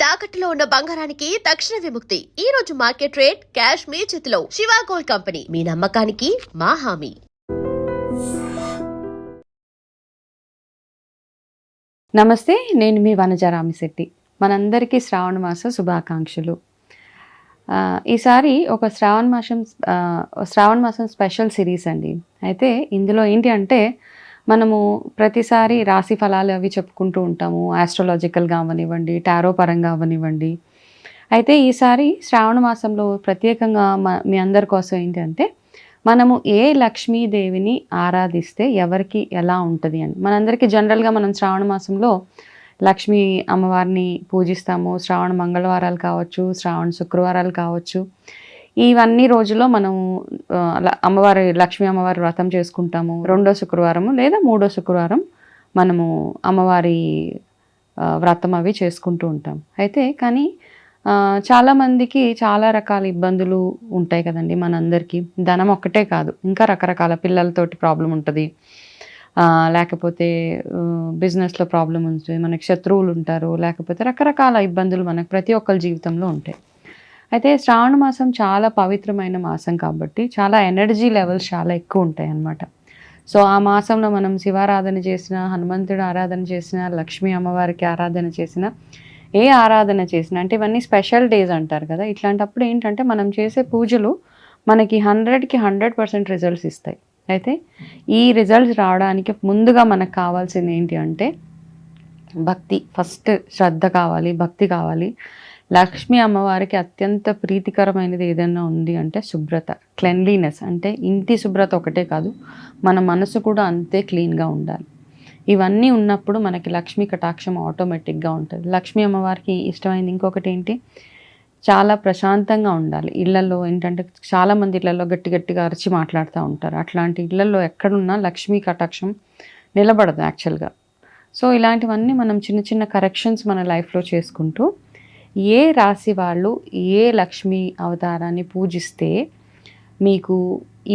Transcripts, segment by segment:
తాకట్టులో ఉన్న బంగారానికి తక్షణ విముక్తి. ఈ రోజు మార్కెట్ రేట్ క్యాష్ మీ చేతిలో. శివ గోల్డ్ కంపెనీ, మీ నమ్మకానికి మా హామీ. నమస్తే, నేను మీ వనజ రామిశెట్టి. మనందరికీ శ్రావణ మాస శుభాకాంక్షలు. ఈసారి ఒక శ్రావణ మాసం స్పెషల్ సిరీస్ అండి. అయితే ఇందులో ఏంటి అంటే, మనము ప్రతిసారి రాశి ఫలాలు అవి చెప్పుకుంటూ ఉంటాము, ఆస్ట్రాలజికల్గా అవనివ్వండి, టారో పరంగా అవనివ్వండి. అయితే ఈసారి శ్రావణ మాసంలో ప్రత్యేకంగా మీ అందరి కోసం ఏంటంటే, మనము ఏ లక్ష్మీదేవిని ఆరాధిస్తే ఎవరికి ఎలా ఉంటుంది అని. మనందరికీ జనరల్గా మనం శ్రావణ మాసంలో లక్ష్మీ అమ్మవారిని పూజిస్తాము. శ్రావణ మంగళవారాలు కావచ్చు, శ్రావణ శుక్రవారాలు కావచ్చు, ఇవన్నీ రోజుల్లో మనము లక్ష్మీ అమ్మవారి వ్రతం చేసుకుంటాము. 2వ శుక్రవారము లేదా 3వ శుక్రవారం మనము అమ్మవారి వ్రతం అవి చేసుకుంటూ ఉంటాం. అయితే కానీ చాలామందికి చాలా రకాల ఇబ్బందులు ఉంటాయి కదండి. మనందరికీ ధనం ఒక్కటే కాదు, ఇంకా రకరకాల పిల్లలతోటి ప్రాబ్లం ఉంటుంది, లేకపోతే బిజినెస్లో ప్రాబ్లం ఉంటుంది, మనకి శత్రువులు ఉంటారు, లేకపోతే రకరకాల ఇబ్బందులు మనకు ప్రతి ఒక్కరి జీవితంలో ఉంటాయి. అయితే శ్రావణ మాసం చాలా పవిత్రమైన మాసం కాబట్టి చాలా ఎనర్జీ లెవెల్స్ చాలా ఎక్కువ ఉంటాయి అన్నమాట. సో ఆ మాసంలో మనం శివారాధన చేసిన, హనుమంతుడు ఆరాధన చేసిన, లక్ష్మీ అమ్మవారికి ఆరాధన చేసిన, ఏ ఆరాధన చేసినా, అంటే ఇవన్నీ స్పెషల్ డేస్ అంటారు కదా. ఇట్లాంటప్పుడు ఏంటంటే మనం చేసే పూజలు మనకి 100కి 100% రిజల్ట్స్ ఇస్తాయి. అయితే ఈ రిజల్ట్స్ రావడానికి ముందుగా మనకు కావాల్సింది ఏంటి అంటే భక్తి. ఫస్ట్ శ్రద్ధ కావాలి, భక్తి కావాలి. లక్ష్మీ అమ్మవారికి అత్యంత ప్రీతికరమైనది ఏదైనా ఉంది అంటే శుభ్రత, క్లెన్లీనెస్. అంటే ఇంటి శుభ్రత ఒకటే కాదు, మన మనసు కూడా అంతే క్లీన్గా ఉండాలి. ఇవన్నీ ఉన్నప్పుడు మనకి లక్ష్మీ కటాక్షం ఆటోమేటిక్గా ఉంటుంది. లక్ష్మీ అమ్మవారికి ఇష్టమైంది ఇంకొకటి ఏంటి, చాలా ప్రశాంతంగా ఉండాలి. ఇళ్లలో ఏంటంటే చాలామంది ఇళ్లలో గట్టి గట్టిగా అరిచి మాట్లాడుతూ ఉంటారు. అట్లాంటి ఇళ్లలో ఎక్కడున్నా లక్ష్మీ కటాక్షం నిలబడదు యాక్చువల్గా. సో ఇలాంటివన్నీ మనం చిన్న చిన్న కరెక్షన్స్ మన లైఫ్లో చేసుకుంటూ, ఏ రాశి వాళ్ళు ఏ లక్ష్మీ అవతారాన్ని పూజిస్తే మీకు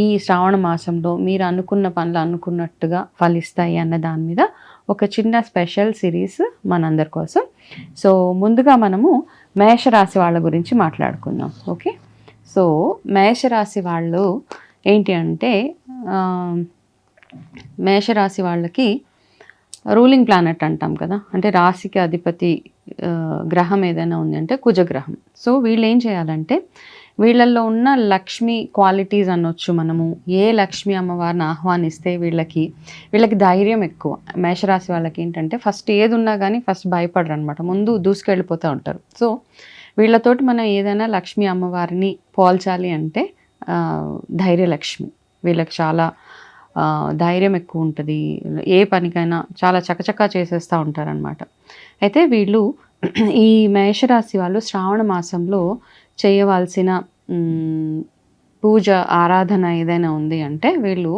ఈ శ్రావణ మాసంలో మీరు అనుకున్న పనులు అనుకున్నట్టుగా ఫలిస్తాయి అన్న దాని మీద ఒక చిన్న స్పెషల్ సిరీస్ మనందరి కోసం. సో ముందుగా మనము మేషరాశి వాళ్ళ గురించి మాట్లాడుకుందాం. ఓకే, సో మేషరాశి వాళ్ళు ఏంటి అంటే, మేషరాశి వాళ్ళకి రూలింగ్ ప్లానెట్ అంటాం కదా, అంటే రాశికి అధిపతి గ్రహం ఏదైనా ఉంది అంటే కుజగ్రహం. సో వీళ్ళు ఏం చేయాలంటే, వీళ్ళల్లో ఉన్న లక్ష్మీ క్వాలిటీస్ అనొచ్చు మనము. ఏ లక్ష్మీ అమ్మవారిని ఆహ్వానిస్తే వీళ్ళకి ధైర్యం ఎక్కువ. మేషరాశి వాళ్ళకి ఏంటంటే ఫస్ట్ ఏది ఉన్నా కానీ ఫస్ట్ భయపడరు అనమాట, ముందు దూసుకెళ్ళిపోతూ ఉంటారు. సో వీళ్ళతోటి మనం ఏదైనా లక్ష్మీ అమ్మవారిని పోల్చాలి అంటే ధైర్యలక్ష్మి. వీళ్ళకి చాలా ధైర్యం ఎక్కువ ఉంటుంది, ఏ పనికైనా చాలా చకచకా చేసేస్తూ ఉంటారనమాట. అయితే వీళ్ళు ఈ మేషరాశి వాళ్ళు శ్రావణ మాసంలో చేయవలసిన పూజ ఆరాధన ఏదైనా ఉంది అంటే, వీళ్ళు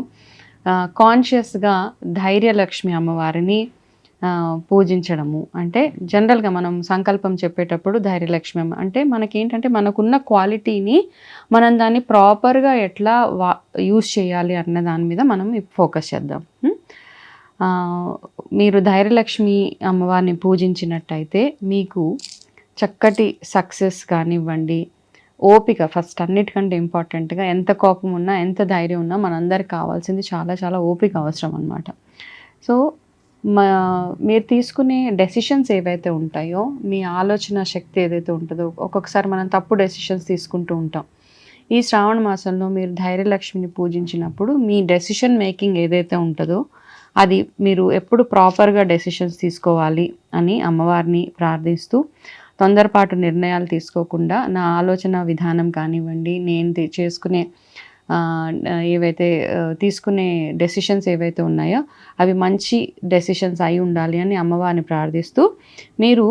కాన్షియస్గా ధైర్యలక్ష్మి అమ్మవారిని పూజించడము. అంటే జనరల్గా మనం సంకల్పం చెప్పేటప్పుడు ధైర్యలక్ష్మి అమ్మ అంటే మనకేంటంటే మనకున్న క్వాలిటీని మనం దాన్ని ప్రాపర్గా ఎట్లా యూజ్ చేయాలి అన్న దాని మీద మనం ఫోకస్ చేద్దాం. మీరు ధైర్యలక్ష్మి అమ్మవారిని పూజించినట్టయితే మీకు చక్కటి సక్సెస్ కానివ్వండి, ఓపిక ఫస్ట్ అన్నిటికంటే ఇంపార్టెంట్గా. ఎంత కోపం ఉన్నా, ఎంత ధైర్యం ఉన్నా మనందరికి కావాల్సింది చాలా చాలా ఓపిక అవసరం అన్నమాట. సో మీరు తీసుకునే డెసిషన్స్ ఏవైతే ఉంటాయో, మీ ఆలోచన శక్తి ఏదైతే ఉంటుందో, ఒక్కొక్కసారి మనం తప్పు డెసిషన్స్ తీసుకుంటూ ఉంటాం. ఈ శ్రావణ మాసంలో మీరు ధైర్యలక్ష్మిని పూజించినప్పుడు మీ డెసిషన్ మేకింగ్ ఏదైతే ఉంటుందో అది మీరు ఎప్పుడు ప్రాపర్గా డెసిషన్స్ తీసుకోవాలి అని అమ్మవారిని ప్రార్థిస్తూ, తొందరపాటు నిర్ణయాలు తీసుకోకుండా నా ఆలోచన విధానం కానివ్వండి, నేను చేసుకునే ఏవైతే తీసుకునే డెసిషన్స్ ఏవైతే ఉన్నాయో అవి మంచి డెసిషన్స్ అయి ఉండాలి అని అమ్మవారిని ప్రార్థిస్తూ, మీరు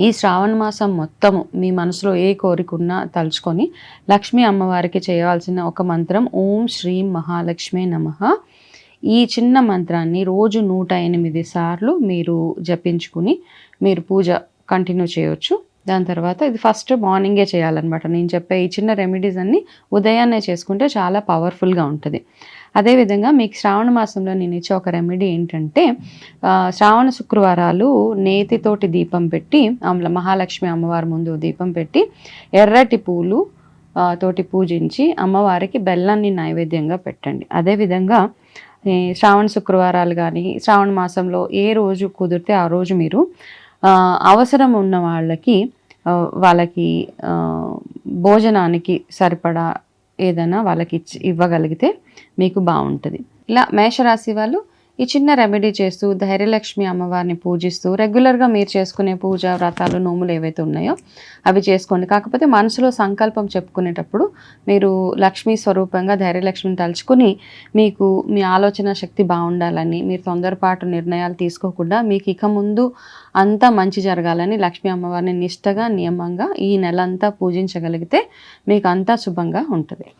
ఈ శ్రావణ మాసం మొత్తము మీ మనసులో ఏ కోరిక ఉన్నా తలుచుకొని లక్ష్మీ అమ్మవారికి చేయవలసిన ఒక మంత్రం ఓం శ్రీం మహాలక్ష్మే నమః. ఈ చిన్న మంత్రాన్ని రోజు 108 సార్లు మీరు జపించుకుని మీరు పూజ కంటిన్యూ చేయొచ్చు. దాని తర్వాత ఇది ఫస్ట్ మార్నింగే చేయాలన్నమాట. నేను చెప్పే ఈ చిన్న రెమెడీస్ అన్నీ ఉదయాన్నే చేసుకుంటే చాలా పవర్ఫుల్గా ఉంటుంది. అదేవిధంగా మీకు శ్రావణ మాసంలో నేను ఇచ్చే ఒక రెమెడీ ఏంటంటే శ్రావణ శుక్రవారాలు నేతితోటి దీపం పెట్టి మహాలక్ష్మి అమ్మవారి ముందు దీపం పెట్టి ఎర్రటి పూలు తోటి పూజించి అమ్మవారికి బెల్లాన్ని నైవేద్యంగా పెట్టండి. అదేవిధంగా ఈ శ్రావణ శుక్రవారాలు కానీ శ్రావణ మాసంలో ఏ రోజు కుదిరితే ఆ రోజు మీరు అవసరం ఉన్న వాళ్ళకి భోజనానికి సరిపడా ఏదైనా వాళ్ళకి ఇవ్వగలిగితే మీకు బాగుంటుంది. ఇలా మేషరాశి వాళ్ళు ఈ చిన్న రెమెడీ చేస్తూ ధైర్యలక్ష్మి అమ్మవారిని పూజిస్తూ రెగ్యులర్గా మీరు చేసుకునే పూజ వ్రతాలు నోములు ఏవైతే ఉన్నాయో అవి చేసుకోండి. కాకపోతే మనసులో సంకల్పం చెప్పుకునేటప్పుడు మీరు లక్ష్మీ స్వరూపంగా ధైర్యలక్ష్మిని తలుచుకుని మీకు మీ ఆలోచన శక్తి బాగుండాలని, మీరు తొందరపాటు నిర్ణయాలు తీసుకోకుండా మీకు ఇక ముందు అంతా మంచి జరగాలని లక్ష్మీ అమ్మవారిని నిష్టగా నియమంగా ఈ నెలంతా పూజించగలిగితే మీకు అంతా శుభంగా ఉంటుంది.